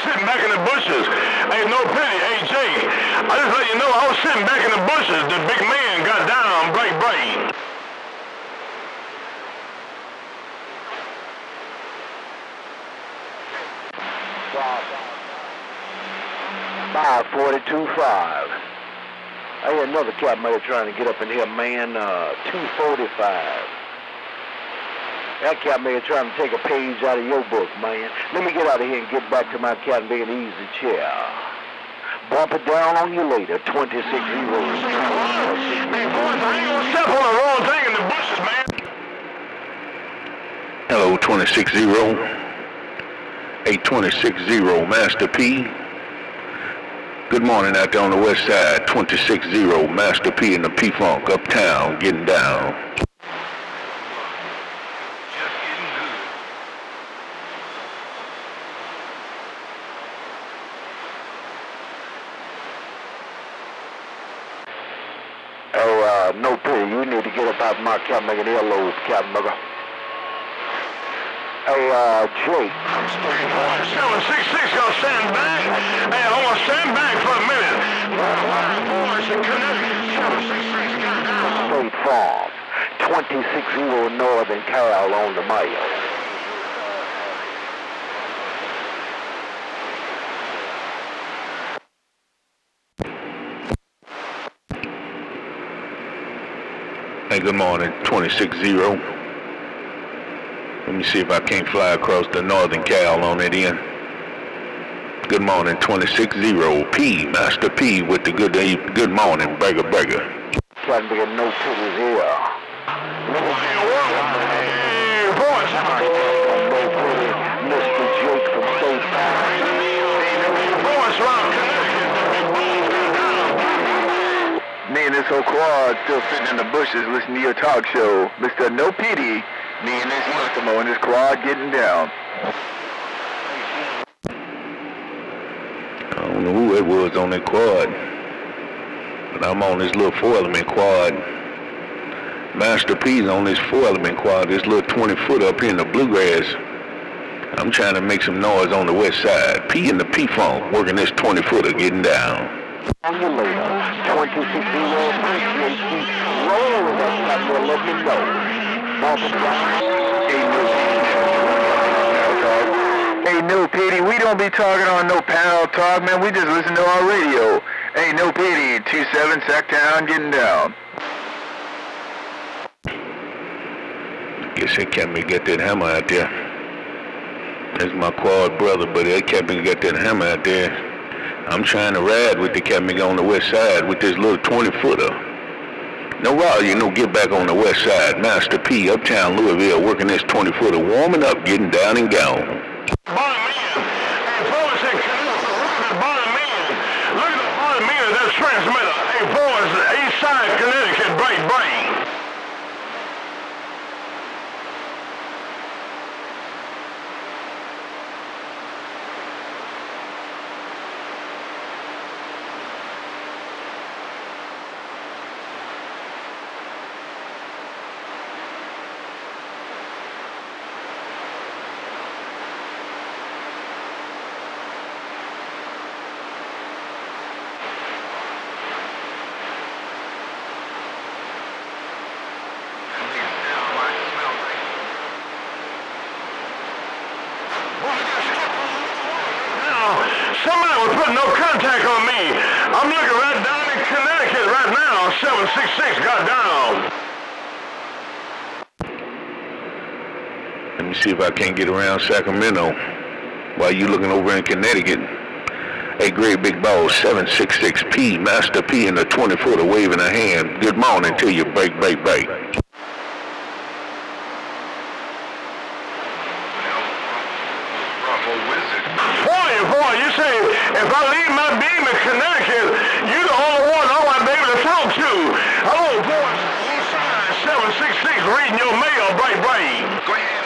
sitting back in the bushes. Ain't no pity, hey Jay. I just let you know I was sitting back in the bushes. The big man got down, bright. 542.5. I hear another cat mother trying to get up in here, man. 245. That cat maker trying to take a page out of your book, man. Let me get out of here and get back to my cat and be an easy chair. Bump it down on you later, 26 zeros. Hey, boys, I ain't gonna step on the wrong thing in the bushes, man. Hello, 26-0. 826-0, Master P. Good morning out there on the west side, 26-0, Master P in the P-Funk, uptown, getting down. No pity. You need to get up out of my cat making earlobes, cat mugger. Hey, Jake. 766 gonna stand back. Hey, I'm gonna stand back for a minute. Boys in Connecticut, 766 got down. State Farm, 26-0 Northern Cal on the mail. Hey, good morning, 26-0. Let me see if I can't fly across the Northern Cal on it in. Good morning, 26-0. P, Master P with the good morning, Burger. Trying to get no pictures here. Hey, boys. No pity, Mr. Jake from State Farm. Boys around Connecticut. Me and this whole quad still sitting in the bushes listening to your talk show. Mr. No Pity, me and this Eskimo and this quad getting down. I don't know who it was on that quad, but I'm on this little 4-element quad. Master P's on this 4-element quad, this little 20-foot up here in the bluegrass. I'm trying to make some noise on the west side. P in the P-Funk, working this 20-footer, getting down. On you later, 26-0, appreciate you. Roll with us, cat boy, let me know. Hey, No Pity, we don't be talking on no panel talk, man. We just listen to our radio. Hey, No Pity, 27 Sacktown getting down. Guess that cat may get that hammer out there. That's my quad brother, but that cat may get that hammer out there. I'm trying to ride with the cat on the west side with this little 20-footer. No, you know, get back on the west side. Master P, uptown Louisville, working this 20-footer, warming up, getting down and gone. Bottom man. Hey, boys in Connecticut, bottom man. Look at the bottom man of that transmitter. Hey, boys, east side Connecticut, bright. Somebody was putting no contact on me. I'm looking right down in Connecticut right now. 766 got down. Let me see if I can't get around Sacramento while you looking over in Connecticut. Hey, great big boss, 766P, Master P in the 20-footer waving a hand. Good morning to you, break. Boy, you say, if I leave my beam in Connecticut, you're the only one I might be able to talk to. Hello, boys. East side 766 reading your mail, bright. Go ahead.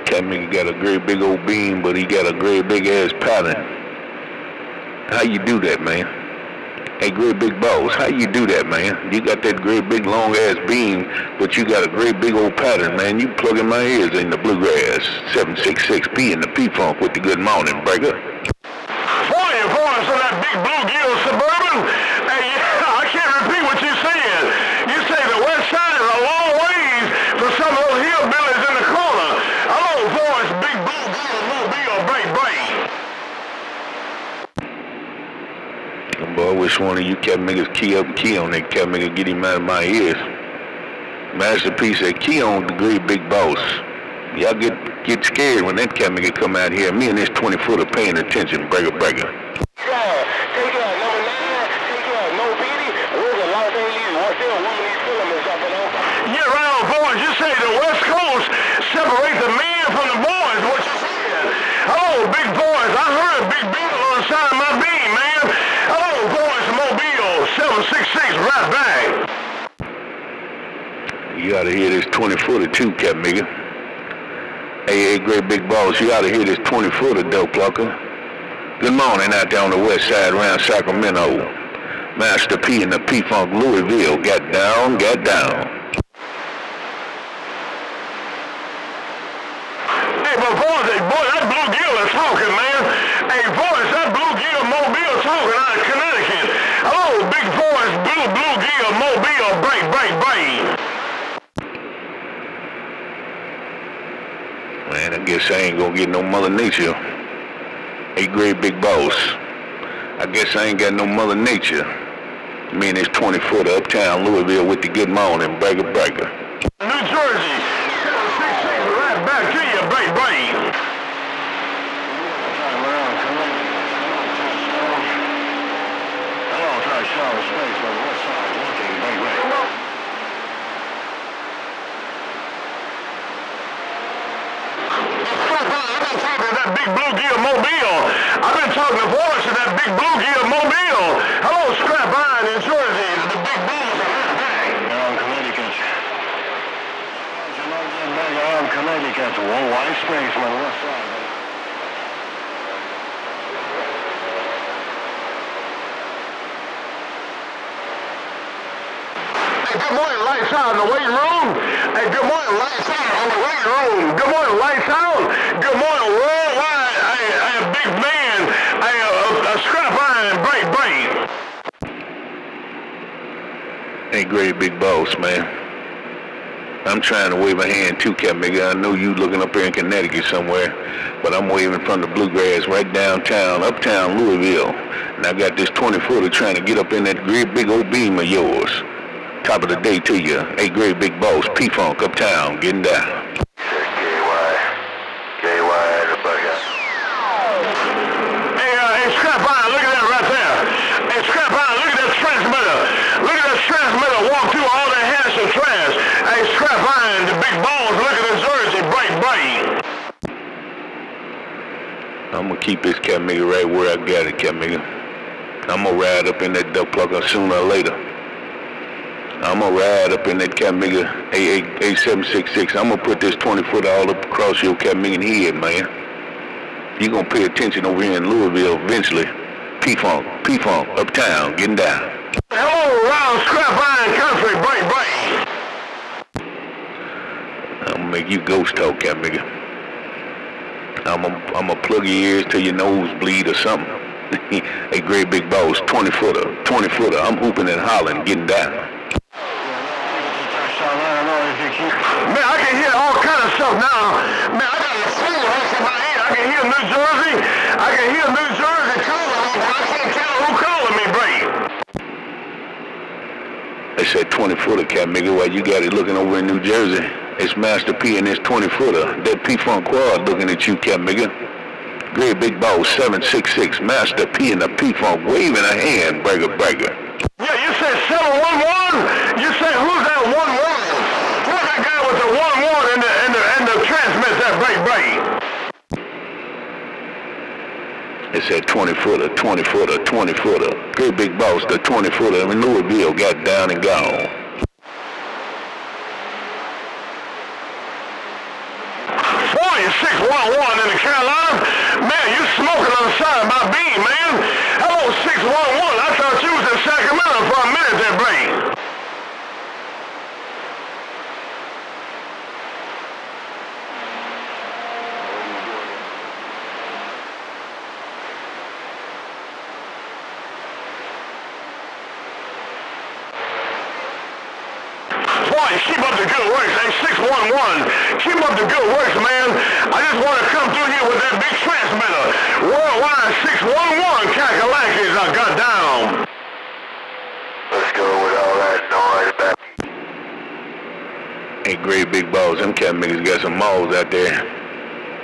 Cat nigga got a great big old beam, but he got a great big ass pattern. How you do that, man? Hey, great big boss, how you do that, man? You got that great big long ass beam, but you got a great big old pattern, man. You plugging my ears in the bluegrass. 766P in the P-Funk with the good morning breaker. Boy, your voice on that big bluegill Suburban. Hey, I can't repeat what you said. You say the west side is a long ways for some of those hillbillies in the corner. Hello, voice, big bluegill, mobile, break. Boy, which one of you cat niggas key up and key on that cat nigga get him out of my ears. Master P said, key on the great big boss. Y'all get scared when that cat nigga come out here. Me and this 20-footer paying attention, breaker. Take out number 9, take out No Pity. We're the Los Angeles, what's still one of these filaments jumping on. Yeah, right on, boys. You say the West Coast separate the men from the boys. What you saying? Hello, big boys. I heard Big Beetle on the side of my beam, man. Hello, boys, Mobile, 766, right back. You ought to hear this 20-footer too, cat nigga. Hey, great big boss, you ought to hear this 20-footer, dope plucker. Good morning out there on the west side around Sacramento. Master P and the P-Funk Louisville got down. Hey, but boy, that bluegill is talking, man. Hey, boys, that bluegill Mobile talking out of Connecticut. Hello, big boys, bluegill Mobile, break. Man, I guess I ain't gonna get no Mother Nature. Hey, great big boss. I guess I ain't got no Mother Nature. Me and this 20-footer uptown Louisville with the good morning, breaker. New Jersey, 766, right back to you, break. That big bluegill Mobile. I've been talking to voice of that big bluegill Mobile. Hello, Scrap Iron in Jersey. The big bulls are right back. I'm Connecticut. I'm Connecticut. One white space on the west side. Hey, good morning, lights out in the waiting room. Hey, good morning, lights out in the waiting room. Good morning, lights out. Good morning, worldwide. Hey, a big man. Hey, a Scrap Iron, break. Hey, great big boss, man. I'm trying to wave a hand too, cat nigga. I know you looking up here in Connecticut somewhere, but I'm waving from the bluegrass right downtown, uptown Louisville. And I got this 20-footer trying to get up in that great big old beam of yours. Top of the day to you. Hey, great big boss, P-Funk uptown, getting down. Hey, Scrap Iron, look at that right there. Hey, Scrap Iron, look at that transmitter. Look at that transmitter walk through all that handsome trash. Hey, Scrap Iron, the big balls, look at the Jersey, break. I'm gonna keep this cat nigga right where I got it, cat nigga. I'm gonna ride up in that duck plucker sooner or later. I'm gonna ride up in that cat nigga A766. I'm gonna put this 20-footer all up across your cat nigga head, man. You gonna pay attention over here in Louisville eventually. P-Funk, uptown, getting down. Hello, round Scrap Iron country, break. I'm gonna make you ghost talk, cat nigga. I'm gonna plug your ears till your nose bleed or something. Hey, great big boss, 20-footer. I'm hooping and hollering, getting down. Man, I can hear all kind of stuff now. Man, I got a full house in my ear. I can hear New Jersey. I can hear New Jersey calling me, but I can't tell who calling me, break. They said 20-footer, cat nigga, while you got it looking over in New Jersey. It's Master P and this 20-footer. That P-Funk quad looking at you, cat nigga. Great big boss, 766, Master P and the P-Funk waving a hand, breaker. Yeah, you said 711? You said who's that 11? Who's that guy with the 11 and the transmit that break? It said 20-footer. Great big boss, the 20-footer in Louisville got down and gone. 611 in the Carolina. Man, you smoking on the side of my beam, man. Hello, 611. I thought you was in keep up the good works. Hey, 611, keep up the good works, man. I just want to come through here with that big transmitter. Worldwide 611, Kakalakis, I got down. Let's go with all that noise back. Hey, great big balls. Them cat niggas got some malls out there.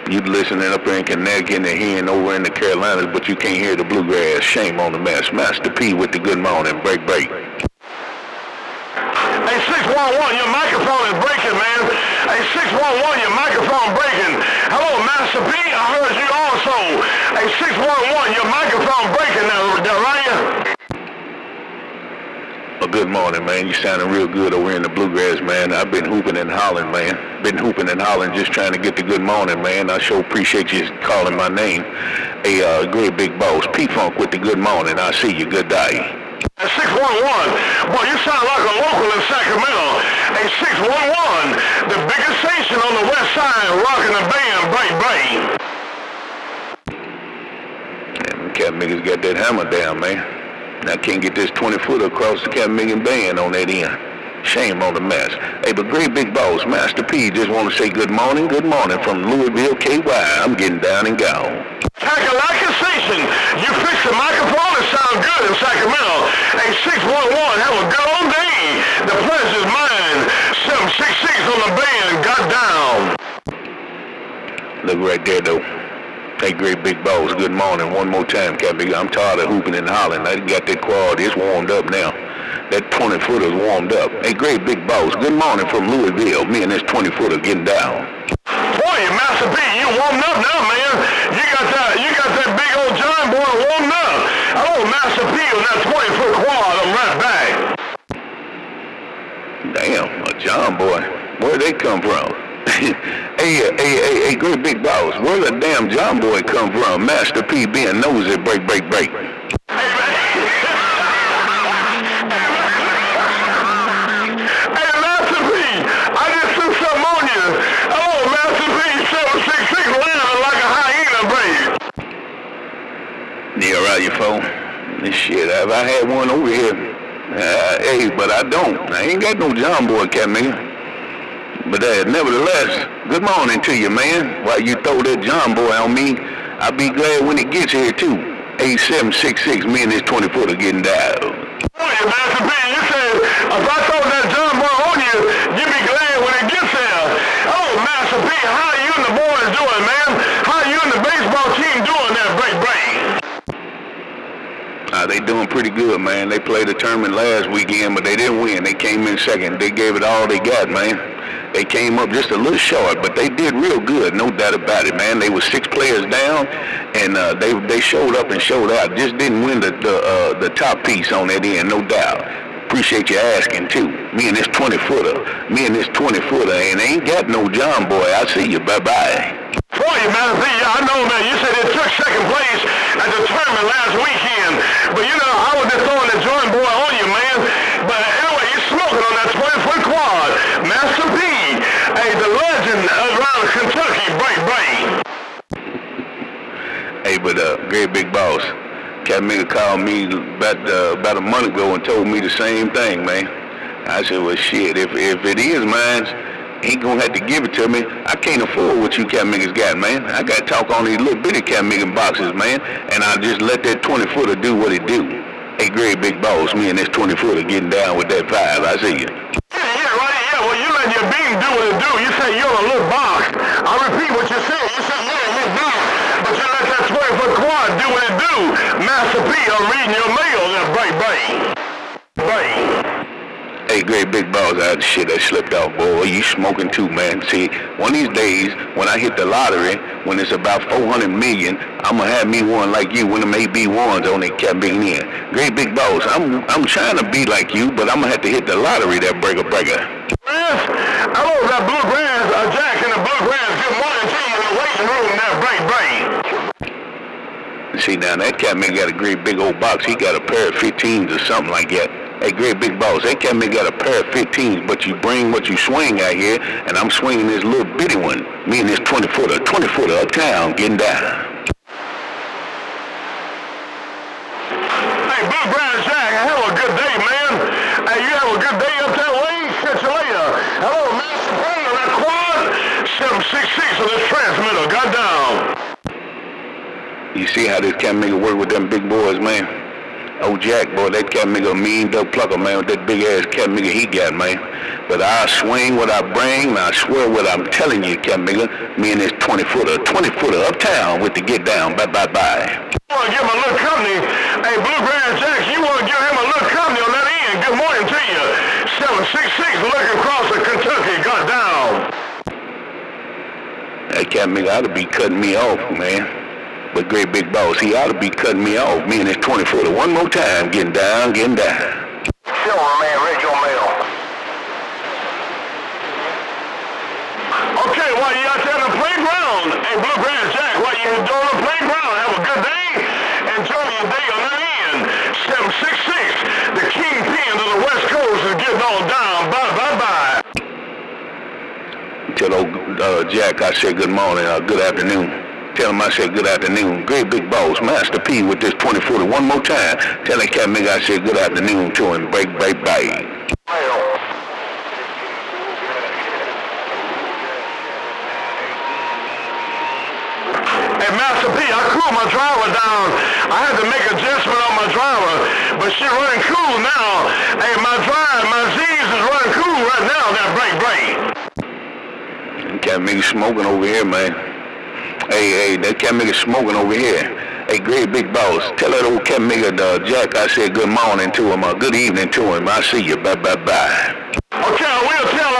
You listening up here in Connecticut and hearing over in the Carolinas, but you can't hear the bluegrass. Shame on the mess. Master P with the good morning. Break. Hey, 611, your microphone is breaking, man. Hey, 611, your microphone breaking. Hello, Master P, I heard you also. Hey, 611, your microphone breaking now, right? Well, good morning, man. You sounding real good over in the bluegrass, man. I've been hooping and hollering, man. Been hooping and hollering, just trying to get the good morning, man. I sure appreciate you calling my name. Hey, great big boss, P-Funk with the good morning. I see you. Good day. 611, boy, you sound like a local in Sacramento. Hey, 611, the biggest station on the west side, rocking the band, break. Them cat niggas got that hammer down, man. I can't get this 20-footer across the Cat Million band on that end. Shame on the mess. Hey, but great big boss, Master P, just want to say good morning from Louisville, KY. I'm getting down and gone. Kakalaka Station, you fix the microphone, it sound good in Sacramento. Hey, 611, have a good old day. The pleasure's mine. 766 on the band, got down. Look right there, though. Hey, great big boss, good morning. One more time, Cat Big. I'm tired of hooping and hollering. I got that quad. It's warmed up now. That 20-footer's warmed up. Hey, great big boss, good morning from Louisville. Me and this 20-footer getting down. Boy, Master P, you warmed up now, man. You got that big old John boy warmed up. Oh, Master P on that 20-foot quad. I'm right back. Damn, a John boy. Where'd they come from? Hey, great big boss. Where the damn John boy come from? Master P being nosy. Break. Hey, Master P, I just threw something on you. Oh, Master P, 766 landing like a hyena, baby. Yeah, right, you fool. Shit, if I had one over here, hey, but I don't. I ain't got no John boy, cat nigga. But nevertheless, good morning to you, man. While you throw that John boy on me, I'll be glad when it gets here, too. 8766, me and this 20-footer getting down. Boy, Master P, you said, if I throw that John boy on you, you'll be glad when it gets there. Oh, Master P, how you and the boys doing, man? How you and the baseball team doing there, break? They doing pretty good, man. They played a tournament last weekend, but they didn't win. They came in second. They gave it all they got, man. They came up just a little short, but they did real good, no doubt about it, man. They were 6 players down, and they showed up and showed out. Just didn't win the top piece on that end, no doubt. Appreciate you asking, too. Me and this 20-footer, and they ain't got no John boy. I see you. Bye-bye. Boy, Master P, I know, man. You said it took second place at the tournament last weekend, but you know, I was just throwing the John boy on you, man. But anyway, you're smoking on that 20-foot quad. Master P, hey, the legend around Kentucky, break. Hey, but great big boss. Cat nigga called me about a month ago and told me the same thing, man. I said, well, shit, if it is mine, he gonna have to give it to me. I can't afford what you cat niggas got, man. I got to talk on these little bitty cat nigga boxes, man, and I just let that 20-footer do what it do. Hey, great big boss, me and this 20-footer getting down with that 5. I see you. Yeah, right, yeah. Well, you let your beam do what it do. You say you're a little box. I repeat what you said. You say you're a little box, but you let that 20-foot quad do what it do. Master P, I'm reading your mail. Then break. Hey, great big boss, I slipped off, boy. You smoking too, man. See, one of these days, when I hit the lottery, when it's about 400 million, I'm gonna have me one like you, one of them AB1s on that cat big end. Great big boss, I'm trying to be like you, but I'm gonna have to hit the lottery, that breaker. Yes, hello, that bluegrass, Jack in the bluegrass. Good morning to you in the waiting room, that break. See, now that cat man got a great big old box. He got a pair of 15s or something like that. Hey, great big boss, that cat man got a pair of 15s, but you bring what you swing out here, and I'm swinging this little bitty one. Me and this 20-footer uptown, getting down. Hey, Bluegrass Jack, have a good day, man. Hey, you have a good day up that way? Catch you later. 766 on this transmitter. Got down. You see how this cat nigga work with them big boys, man? Oh, Jack, boy, that cat nigga a mean dope plucker, man, with that big-ass cat nigga he got, man. But I swing what I bring, and I swear what I'm telling you, cat nigga, me and this 20-footer uptown with the get down, bye-bye-bye. You want to give him a little company? Hey, Bluegrass Jack, you want to give him a little company on that end? Good morning to you. 766 looking across the Kentucky, got down. That cat nigga ought to be cutting me off, man. But great big boss, he ought to be cutting me off. Me and this 20-footer one more time, getting down. Silverman, read your mail. Okay, while you out there on the playground, hey, Bluegrass Jack, while you doing on the playground, have a good day. Enjoy your day on that end. 766, the kingpin of the West Coast is getting on down. Bye-bye-bye. Tell old Jack I said good morning, good afternoon. Tell him I said good afternoon. Great big boss, Master P with this 20-footer one more time. Tell that cat nigga I said good afternoon to him. Bye. Hey, Master P, I cooled my driver down. I had to make adjustment on my driver, but she running cool now. Hey, my Z's is running cool right now, that break. Cat nigga smoking over here, man. Hey, that cat nigga smoking over here. Hey, great big boss, tell that old cat nigga Jack I said good morning to him, or good evening to him. I see you, bye. Okay, I will tell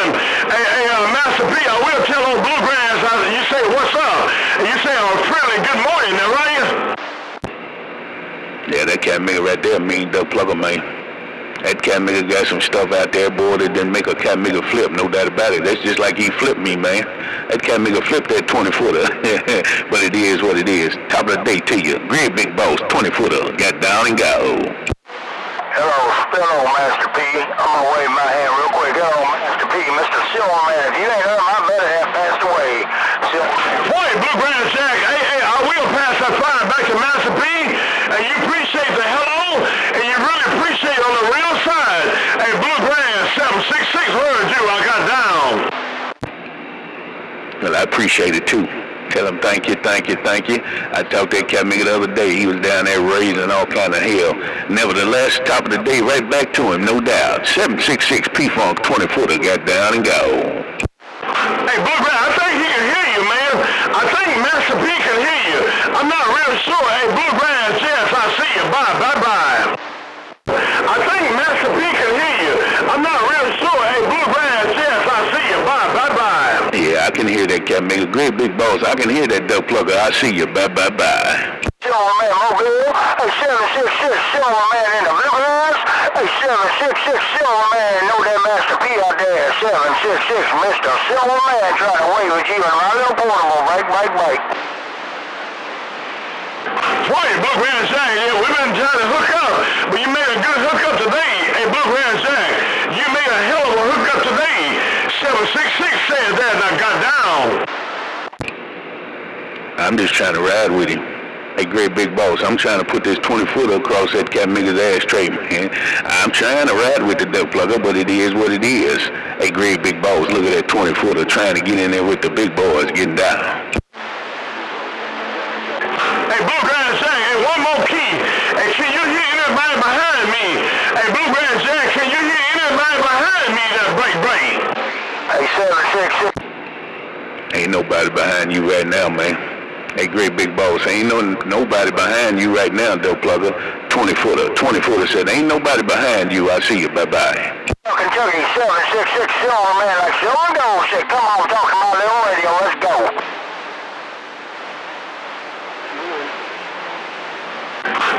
him. Hey, Master P, I will tell old Bluegrass. You say what's up? And you say a friendly good morning, now, right? Yeah, that cat nigga right there mean dope plugger, man. That cat nigga got some stuff out there, boy, that didn't make a cat nigga flip, no doubt about it. That's just like he flipped me, man. That cat nigga flipped that 20-footer. But it is what it is. Top of the day to you. Great big boss, 20-footer. Got down and go. Hello, Master P. I'm gonna wave my hand real quick. Hello, Master P. Mr. Silverman, if you ain't heard, my better have passed away. Boy, Bluegrass Jack, hey, I will pass that fire back to Master P. And you appreciate the hello, and you really appreciate on the real side. Hey, Bluegrass 766 heard you. I got down. Well, I appreciate it too. Tell him thank you. I talked to that cat nigga the other day. He was down there raising all kind of hell. Nevertheless, top of the day, right back to him, no doubt. 766 P-Funk 20-footer got down and go. Hey, Bluegrass, I think he can hear you, man. I think Master P can hear you. I'm not real sure. Hey, Bluegrass, yes, I see you. Bye. I think Master P can hear you. I'm not real sure. Hey, Bluegrass, yes, I see you. Bye. Yeah, I can hear that cat nigga. Great big boss. I can hear that dope plugger. I see you. Bye. Silverman, Mobile. Hey, 766 Silverman in the Bluegrass. Hey, 766 Silverman. Know that Master P out there. 766 Mr. Silverman trying to wave at you in my little portable. Break. Boy, Bluegrass Jack, yeah, we've been trying to hook up, but you made a good hookup today. Hey, Bluegrass Jack, you made a hell of a hookup today. 766 said that and I got down. I'm just trying to ride with him. Hey, great big boss, I'm trying to put this 20-footer across that cat nigga's ashtray, man. I'm trying to ride with the dope plugger, but it is what it is. Hey, great big boss, look at that 20-footer trying to get in there with the big boys getting down. Hey, Bluegrass Jack, hey, one more key. Hey, can you hear anybody behind me? Hey, Bluegrass Jack, can you hear anybody behind me that break? Hey, 766. Ain't nobody behind you right now, man. Hey, great big boss, ain't nobody behind you right now, dope plugger. 20-footer said, ain't nobody behind you. I see you. Bye. Kentucky 766 Silverman, like Silver said, come on, talk to my little radio. Let's go.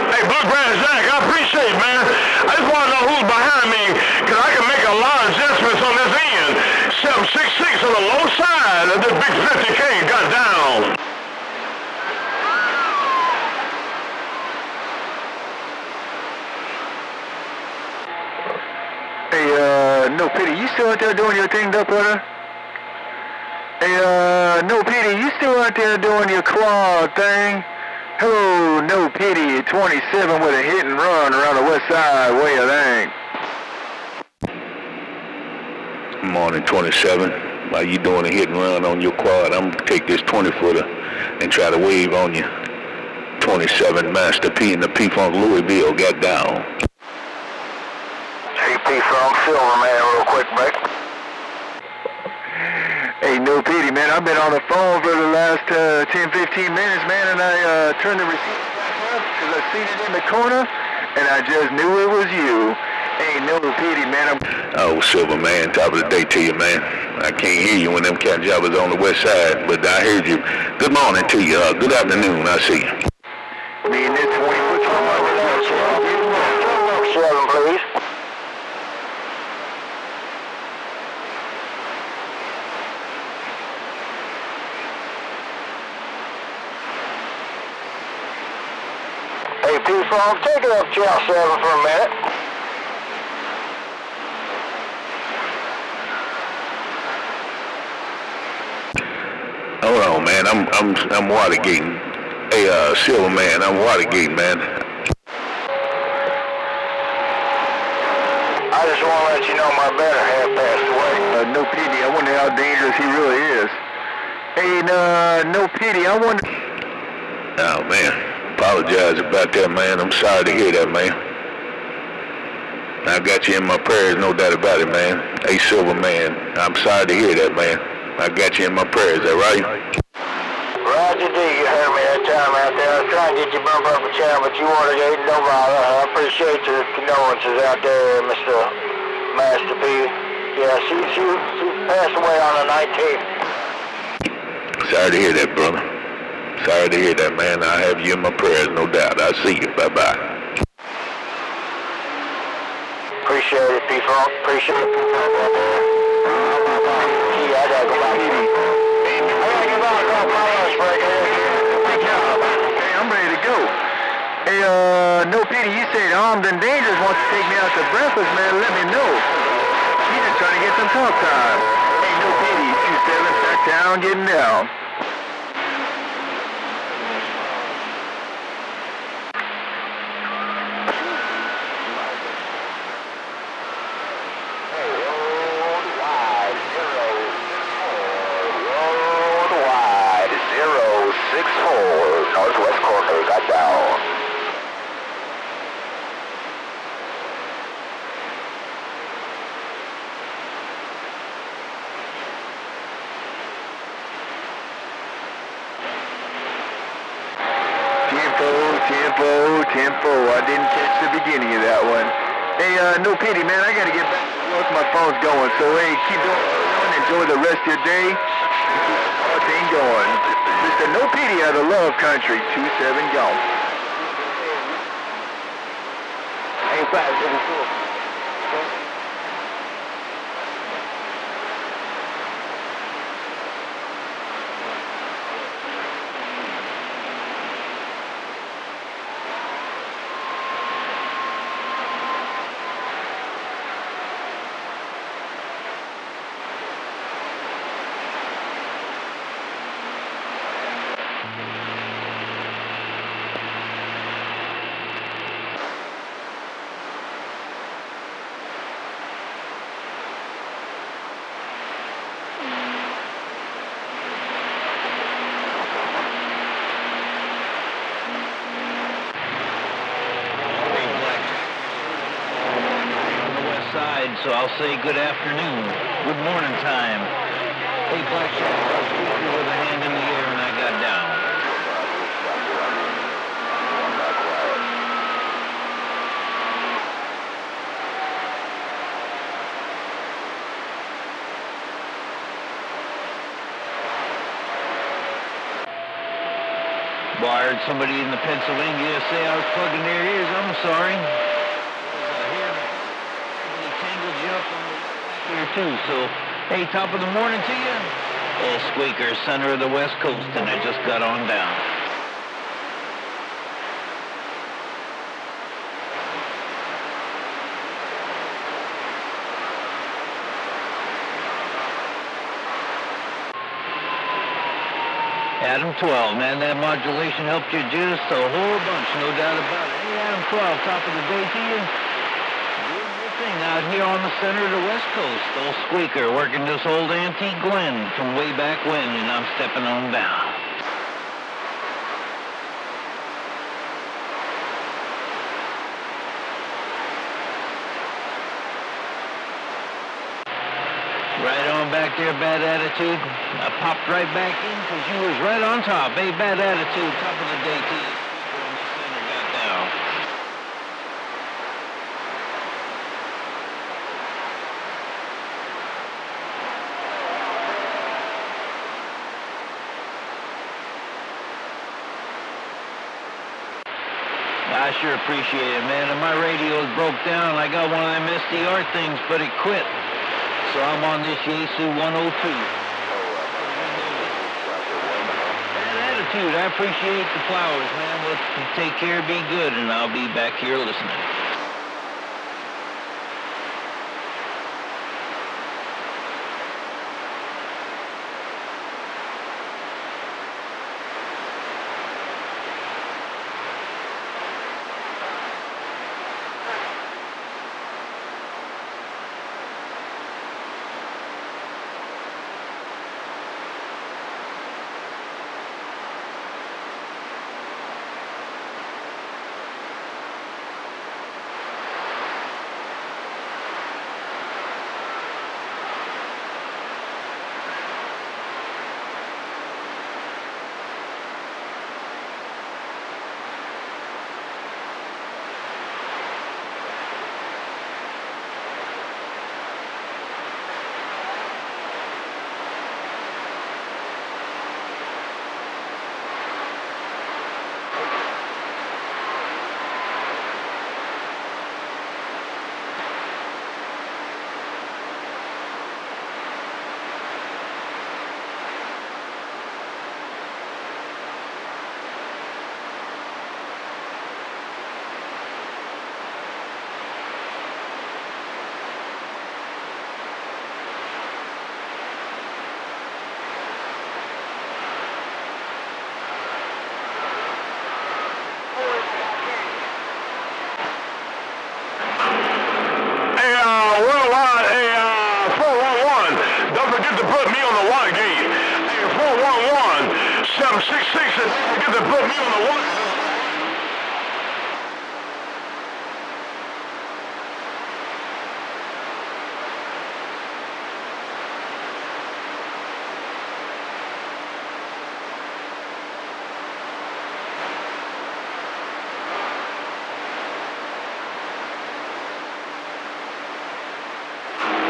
Hey, Bluegrass Jack, I appreciate it, man. I just want to know who's behind me, because I can make a lot of adjustments on this end. 766 on the low side of this big 50K got down. Hey, No Pity, you still out there doing your thing, Dope Brother? Hey, No Pity, you still out there doing your claw thing? Hello, No Pity, 27 with a hit and run around the west side. What do you think? Morning, 27. While you doing a hit and run on your quad, I'm gonna take this 20-footer and try to wave on you. 27 Master P in the P-Funk Louisville got down. Hey, P-Funk, Silver Man, real quick, break. Hey, no pity, man. I've been on the phone for the last 10, 15 minutes, man, and I turned the receiver back up because I seen it in the corner, and I just knew it was you. Hey, no pity, man. Oh, Silver Man, top of the day to you, man. I can't hear you when them cat jobbers on the west side, but I heard you. Good morning to you. Good afternoon. I see you. Me and this 20-foot from my 7, please. Hey, P-Funk, take it up Channel 7 for a minute. Hold on, man. I'm Watergating. Hey, Silver Man, I'm Watergate, man. I just want to let you know my better half passed away. no pity. I wonder how dangerous he really is. Hey, no pity. I wonder. Oh, man. Apologize about that, man. I'm sorry to hear that, man. I got you in my prayers, no doubt about it, man. Hey, Silver Man, I'm sorry to hear that, man. I got you in my prayers, is that right? Roger D, you heard me that time out there. I was trying to get you bump up a channel, but you wanted to no bother. I appreciate your condolences out there, Mr. Master P. Yeah, she passed away on the 19th. Sorry to hear that, brother. Sorry to hear that, man. I have you in my prayers, no doubt. I'll see you. Bye-bye. Appreciate it, P-Funk. Appreciate it, P-Funk. Yeah, I gotta go back. Hey, I'm ready to go. Hey, no pity. You said Armed and Dangerous wants to take me out to breakfast, man. Let me know. He's just trying to get some talk time. Hey, no pity. 27 back down, getting down. Northwest corner got down. Tempo. I didn't catch the beginning of that one. Hey, no pity, man. I gotta get back to work. My phone's going. So, hey, keep going. Enjoy the rest of your day. Keep the thing going. Mr. No Pity out of Love Country. 27 gone. Hey, So I'll say good afternoon, good morning time. Hey, Black Shadow, I was speaking with a hand in the air and I got down. Well, I heard somebody in the Pennsylvania say I was plugging their ears. I'm sorry. Here too, so hey, top of the morning to you. Old Squeaker, center of the West Coast, and I just got on down. Adam 12, man, that modulation helped you just a whole bunch, no doubt about it. Hey, Adam 12, top of the day to you. thing out here on the center of the West Coast. Old Squeaker working this old antique Glen from way back when, and I'm stepping on down. Right on back there, Bad Attitude. I popped right back in because you was right on top. Hey, Bad Attitude, top of the day to you. Squeaker in the center got down. I sure appreciate it, man. And my radio's broke down. I got one of them SDR things, but it quit. So I'm on this Yaesu 102. Bad Attitude, I appreciate the flowers, man. Let's take care, be good, and I'll be back here listening. Worldwide, 411. Don't forget to put me on the Watergate. 411, 766, and don't forget to put me on the Watergate.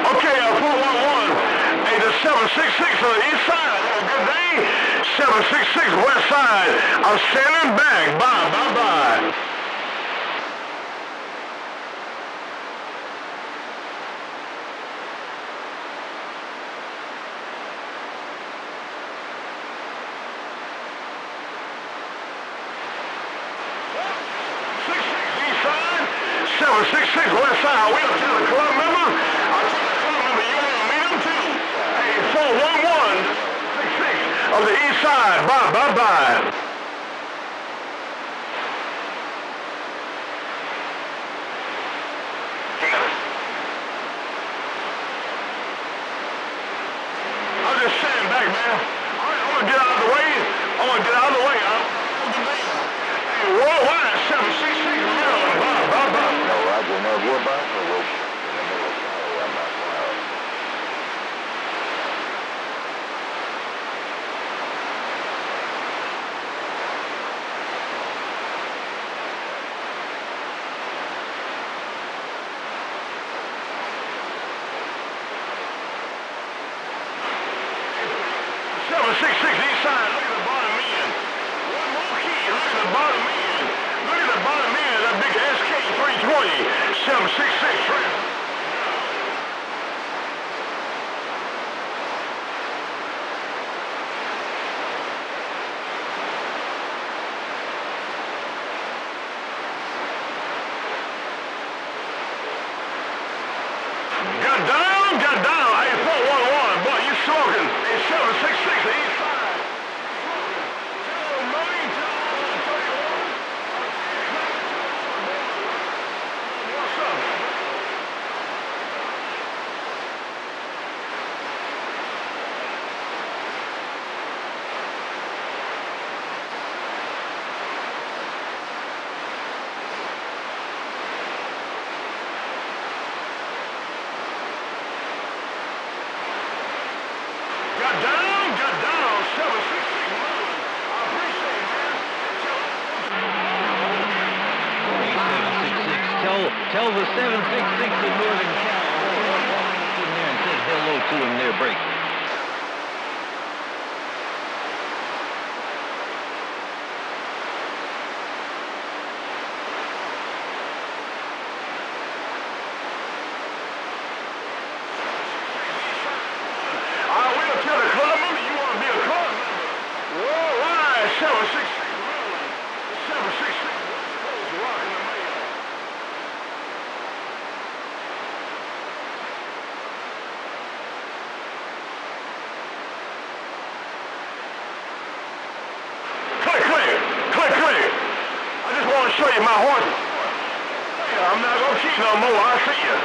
Okay, 411, hey, the 766 on the east side. Have a good day. 766 west side. I'm standing back. Bye, bye, bye. East side, 766 west side. We up to the club member. On the east side. Bye, bye, bye. I'm just sitting back, man. I want to get out of the way. Hey, worldwide, 766. Bye, bye, bye. No, I don't know what about the rope in the middle. Sorry, I'm not proud. East side, look at the bottom end. One more key, look at the bottom end. Look at the bottom end of that big SK320, 766. Got down, 8411, boy, you smoking. Hey, 766, the east side. What's up? Got down, 766 Merlin. I appreciate it, man. Tell the 766 in Northern Cal. In there and said hello to him there, break. I will tell the club member you want to be a club member. Worldwide, 766 Merlin. 766 West Coast rocking the mail. Click. I just want to show you my horse. I'm not going to cheat no more. I'll see you.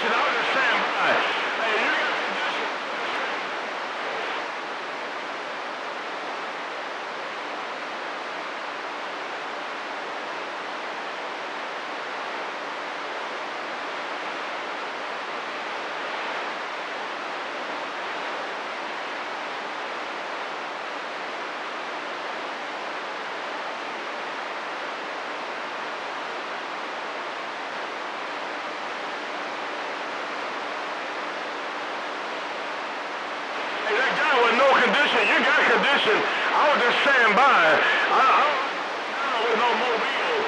Should I understand why? Hey, you got condition. Condition, you got condition. I was just saying by. I with no mobile.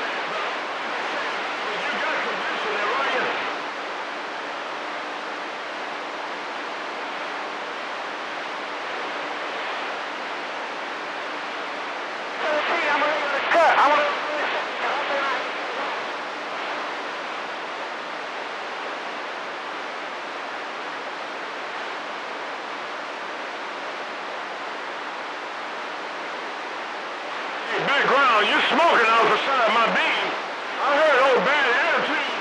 But you got condition there, right? I'm gonna cut. I want to. Background, you're smoking off the side of my beam. I heard old bad attitude.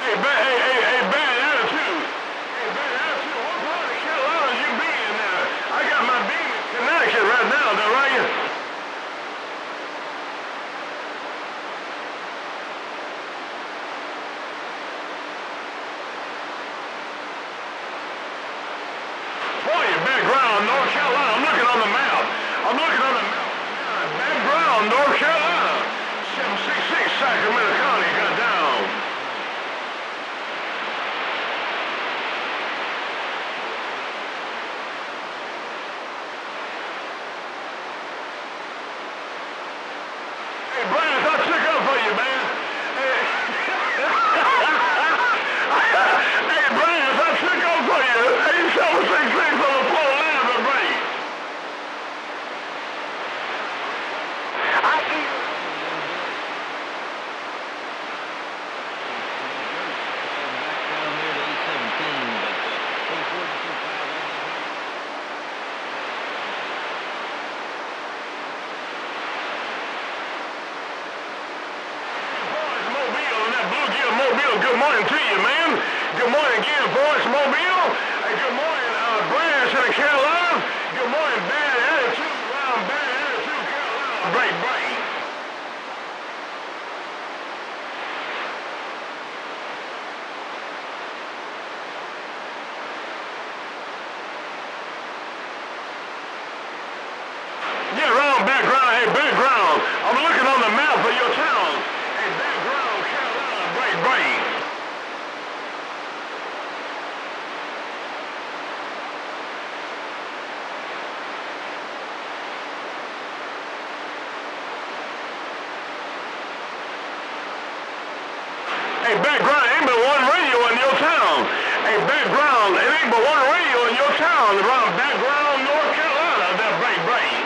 Hey, bad attitude. Hey, bad attitude. What part of Carolina you be in now? I got my beam in Connecticut right now, though, right? good morning to you, man. Good morning again, Voice Mobile. Hey, good morning, Branch in Carolina. Good morning, Bad Attitude, around Bad Attitude, Carolina. Break, break. Yeah, wrong background. Hey, background. I'm looking on the map for your town. Hey, background, Carolina, break, break. Hey, background, ain't but one radio in your town. Hey, background, it ain't but one radio in your town around background, North Carolina. That break, break.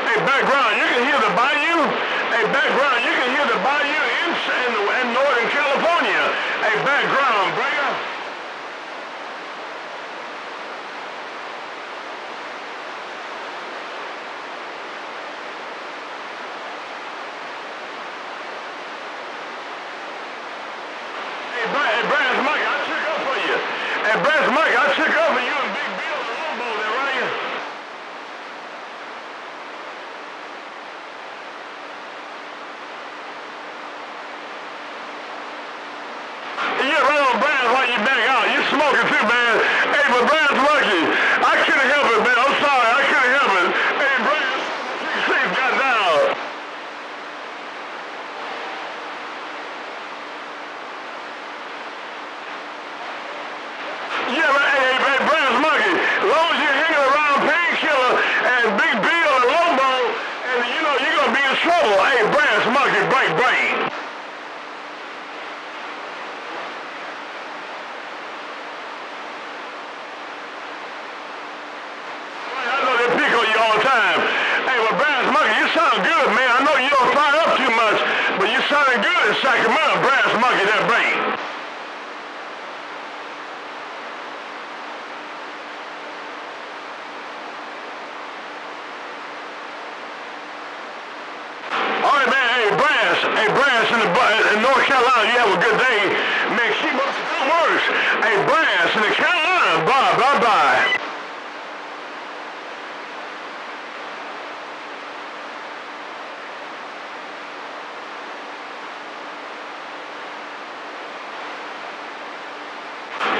Hey, background, you can hear the bayou. Hey, background, you can hear the bayou in Northern California. Hey, background, breaker. Hey, Brass Mike, I check up for you. Hey, Brass Mike, I check up for you and Big Bill and Lobo there, right? Yeah, right on Brass while you back out. You smoking too, man. Hey, but Brass Monkey, I couldn't help it, man. I'm sorry, I couldn't help it. Hey, Brass, Chief got down. Yeah, man, hey, Brass Monkey, as long as you're hanging around Painkiller and Big Bill and Lobo, and you know you're gonna be in trouble. Hey, Brass Monkey, break, break. I know they pick on you all the time. Hey, well, Brass Monkey, you sound good, man. I know you don't fire up too much, but you sounding good in Sacramento, Brass Monkey, that break. All right, man. Hey, Brass in North Carolina, you have a good day. Man, keep up the good works. Hey, Brass in the Carolina, bye, bye, bye.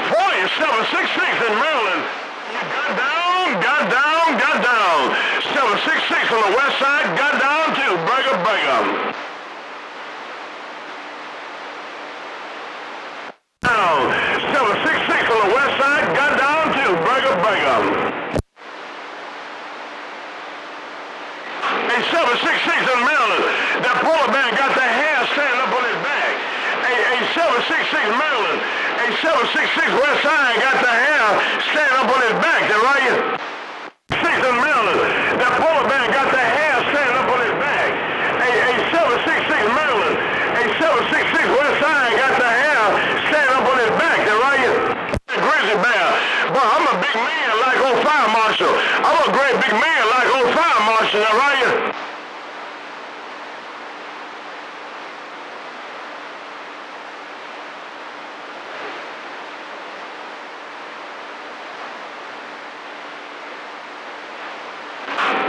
Boy, it's 766 in Maryland. You got down. 766 on the west side, got down too. Breaker, breaker. Down. 766 on the west side, got down too. Breaker, breaker. Hey, 766 in Maryland. That polar bear got the hair standing up on his back. Hey, 766 Maryland. Hey, 766 west side got the hair standing up on his back. That right? 6 in Maryland. That polar bear got the hair standing up on his back. Hey, 766 Maryland. Hey, 766 west side got the hair standing up on his back. That right? Grizzly bear. Boy, I'm a big man like old fire marshal. I'm a great big man like old fire marshal. That right?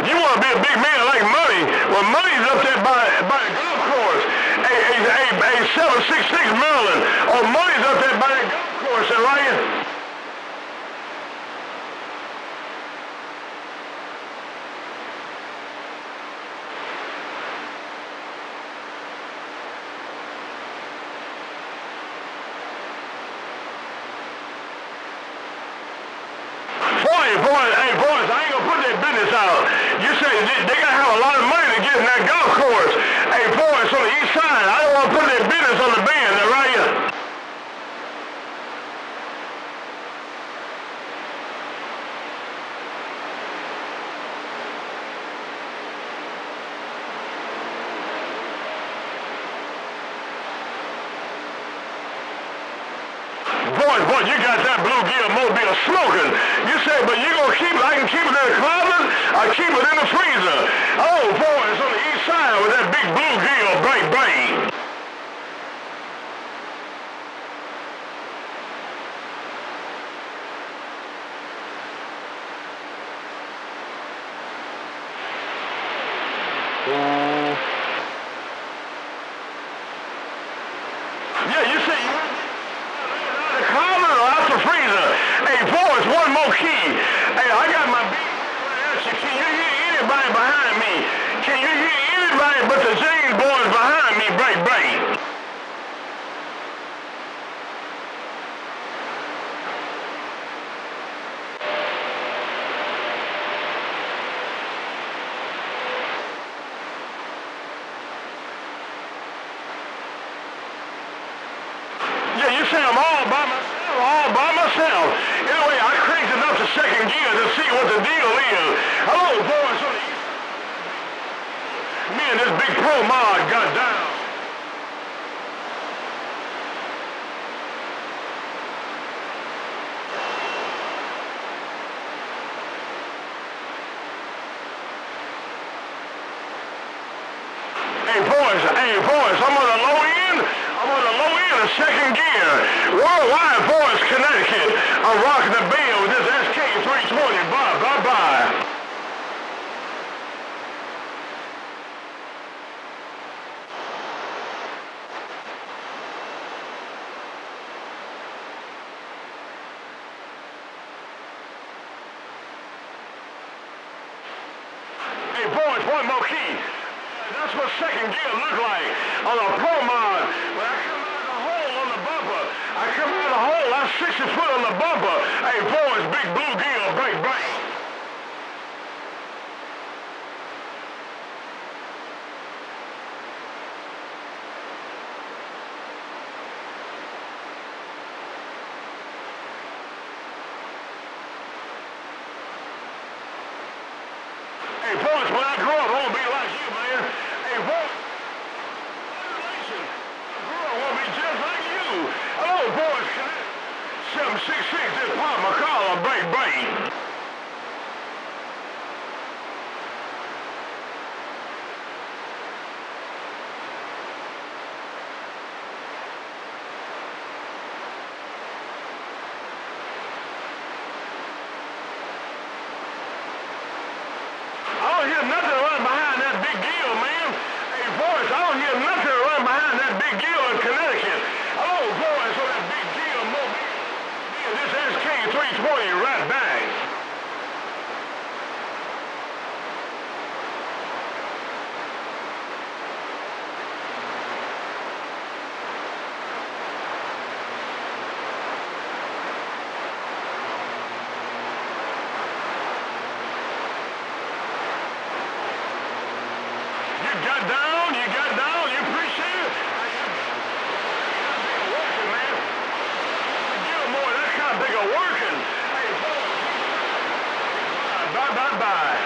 You want to be a big man like Money? Well, Money's up there by the golf course. Hey, 766 Maryland. Oh, Money's up there by the golf course, that right? Boys, I ain't gonna put that business out. You say they gotta have a lot of money to get in that golf course. Hey, boys, on the east side, I don't wanna put that business on the band, that right? boy, you got that bluegill mobile smoking. You say, but you gonna keep it, I can keep it in the closet, I keep it in the freezer. Oh boy, it's on the east side with that big bluegill, bright, bright. Yeah, you say you out the closet or out the freezer. Hey, boys, one more key. Hey, I got my big answer. Can you hear anybody behind me? Can you hear anybody but the James boys behind me? Bright, bright. Yeah, you say I'm all by myself, all by myself. Anyway, I cranked it up to second gear to see what the deal is. Hello, boys. Me and this big pro mod got down. Hey boys, I'm on the low end. I'm on the low end of second gear. Worldwide, boys, Connecticut. I'm rocking the bell with this SK320. Bye. Hey boys, one more key. That's what second gear look like on a Pro Mod. When I come out of the hole on the bumper, I'm 60 foot on the bumper. Hey boys, big bluegill, break. Hey boys, when I grow up, I won't be like you, man. Hey boys, I grew up, I won't be just like you. Hello, boys. 766, this Pop McCall, break. I don't hear nothing running behind that big gill, man. Hey, boys, I don't hear nothing running behind that big gill in Connecticut. Hello, boys, on that big gill mobile. Yeah, this SK320 right back. You got down, you appreciate it? Working, man. Gilmore, that kind of big a working. Hey, boy. Bye.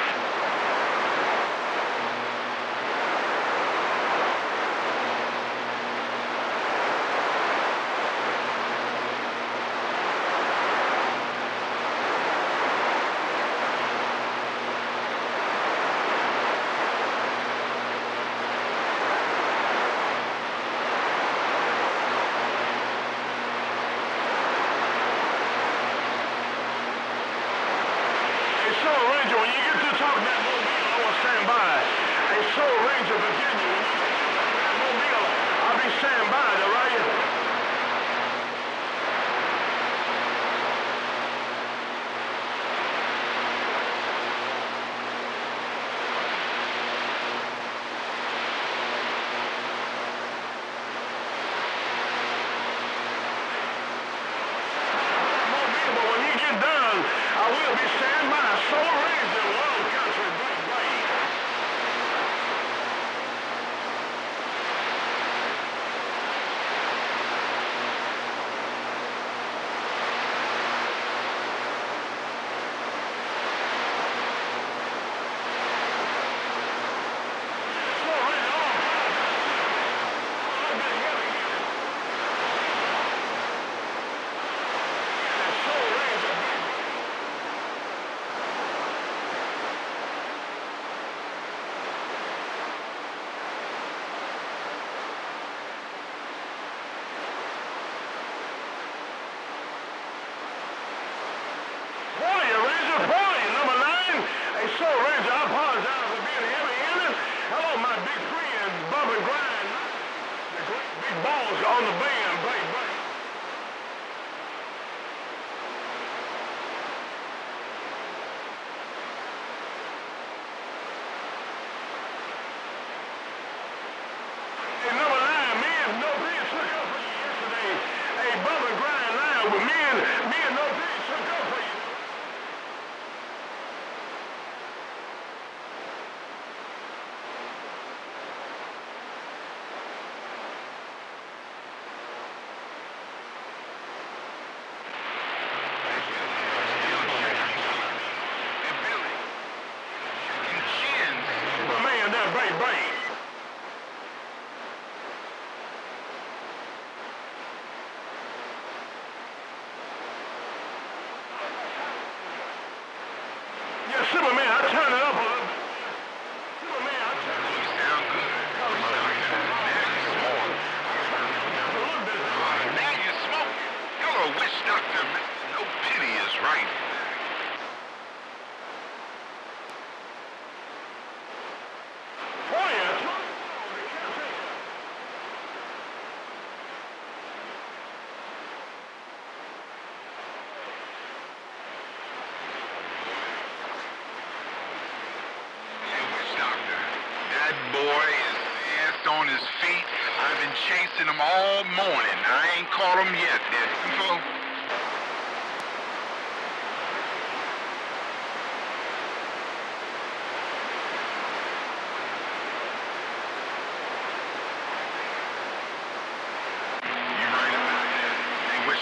That boy is fast on his feet. I've been chasing him all morning. I ain't caught him yet. There's info.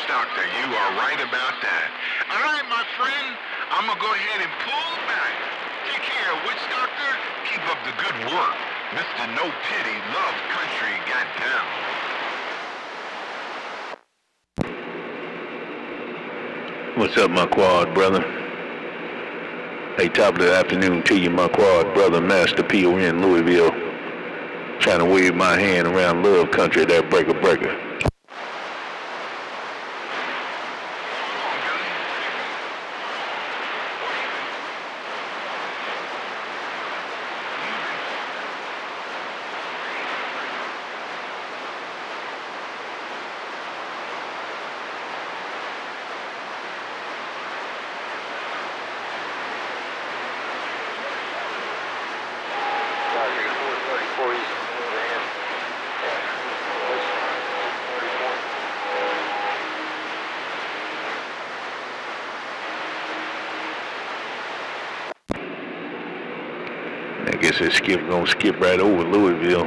Doctor, you are right about that. All right, my friend, I'm going to go ahead and pull back. Take care, Witch Doctor. Keep up the good work. Mr. No Pity loves country, goddamn. What's up, my quad brother? Hey, top of the afternoon to you, my quad brother, Master P. Over in Louisville. Trying to wave my hand around love country, that breaker. I guess that skip gonna skip right over Louisville.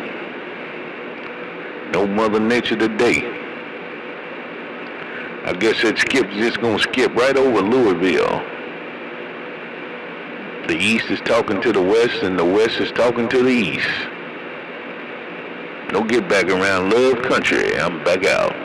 No Mother Nature today. I guess that skip is just gonna skip right over Louisville. The East is talking to the West and the West is talking to the East. No get back around love country. I'm back out.